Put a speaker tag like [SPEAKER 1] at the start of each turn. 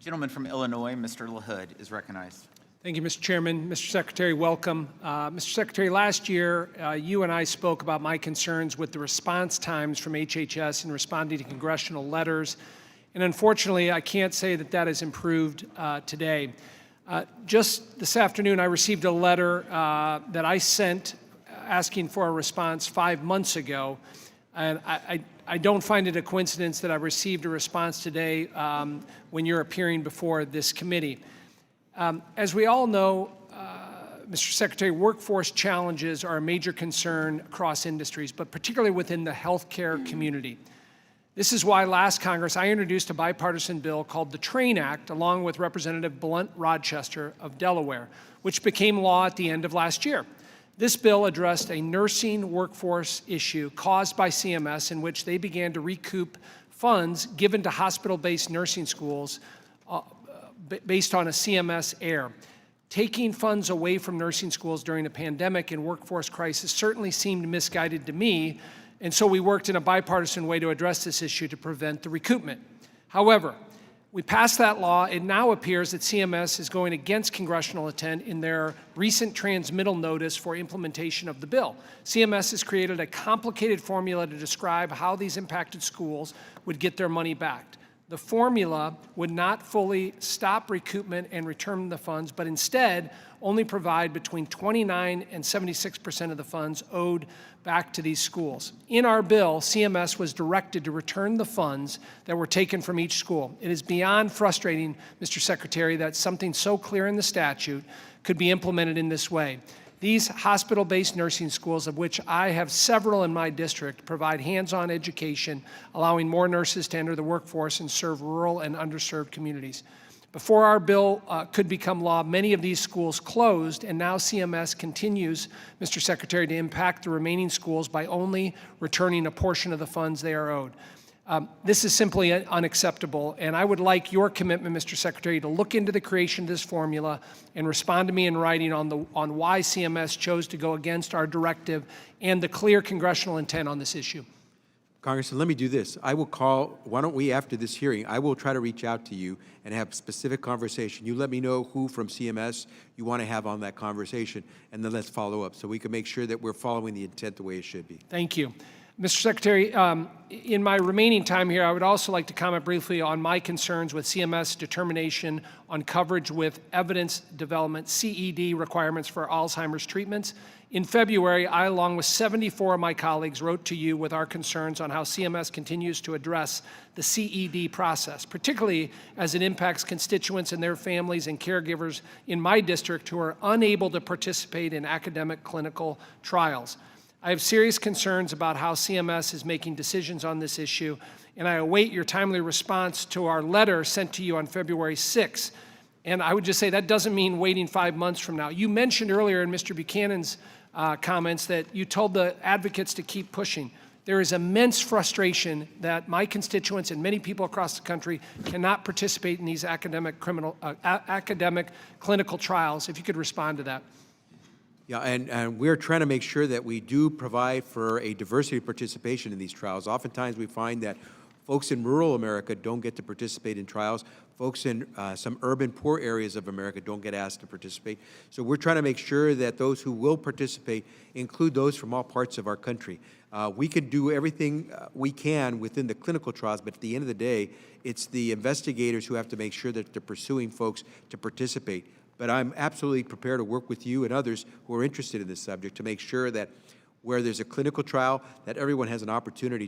[SPEAKER 1] Gentleman from Illinois, Mr. LaHood, is recognized.
[SPEAKER 2] Thank you, Mr. Chairman. Mr. Secretary, welcome. Mr. Secretary, last year, you and I spoke about my concerns with the response times from HHS in responding to congressional letters. And unfortunately, I can't say that that has improved today. Just this afternoon, I received a letter that I sent asking for a response 5 months ago. And I don't find it a coincidence that I received a response today when you're appearing before this committee. As we all know, Mr. Secretary, workforce challenges are a major concern across industries, but particularly within the healthcare community. This is why last Congress I introduced a bipartisan bill called the TRAIN Act, along with Representative Blunt Rochester of Delaware, which became law at the end of last year. This bill addressed a nursing workforce issue caused by CMS in which they began to recoup funds given to hospital-based nursing schools based on a CMS error. Taking funds away from nursing schools during a pandemic and workforce crisis certainly seemed misguided to me, and so we worked in a bipartisan way to address this issue to prevent the recoupment. However, we passed that law. It now appears that CMS is going against congressional intent in their recent transmittal notice for implementation of the bill. CMS has created a complicated formula to describe how these impacted schools would get their money back. The formula would not fully stop recoupment and return the funds, but instead only provide between 29% and 76% of the funds owed back to these schools. In our bill, CMS was directed to return the funds that were taken from each school. It is beyond frustrating, Mr. Secretary, that something so clear in the statute could be implemented in this way. These hospital-based nursing schools, of which I have several in my district, provide hands-on education, allowing more nurses to enter the workforce and serve rural and underserved communities. Before our bill could become law, many of these schools closed, and now CMS continues, Mr. Secretary, to impact the remaining schools by only returning a portion of the funds they are owed. This is simply unacceptable, and I would like your commitment, Mr. Secretary, to look into the creation of this formula and respond to me in writing on why CMS chose to go against our directive and the clear congressional intent on this issue.
[SPEAKER 3] Congressman, let me do this. I will call, why don't we, after this hearing, I will try to reach out to you and have specific conversation. You let me know who from CMS you want to have on that conversation, and then let's follow up so we can make sure that we're following the intent the way it should be.
[SPEAKER 2] Thank you. Mr. Secretary, in my remaining time here, I would also like to comment briefly on my concerns with CMS determination on coverage with evidence development, CED requirements for Alzheimer's treatments. In February, I, along with 74 of my colleagues, wrote to you with our concerns on how CMS continues to address the CED process, particularly as it impacts constituents and their families and caregivers in my district who are unable to participate in academic clinical trials. I have serious concerns about how CMS is making decisions on this issue, and I await your timely response to our letter sent to you on February 6th. And I would just say that doesn't mean waiting 5 months from now. You mentioned earlier in Mr. Buchanan's comments that you told the advocates to keep pushing. There is immense frustration that my constituents and many people across the country cannot participate in these academic clinical trials. If you could respond to that.
[SPEAKER 3] Yeah, and we're trying to make sure that we do provide for a diversity of participation in these trials. Oftentimes we find that folks in rural America don't get to participate in trials. Folks in some urban poor areas of America don't get asked to participate. So we're trying to make sure that those who will participate include those from all parts of our country. We can do everything we can within the clinical trials, but at the end of the day, it's the investigators who have to make sure that they're pursuing folks to participate. But I'm absolutely prepared to work with you and others who are interested in this subject to make sure that where there's a clinical trial, that everyone has an opportunity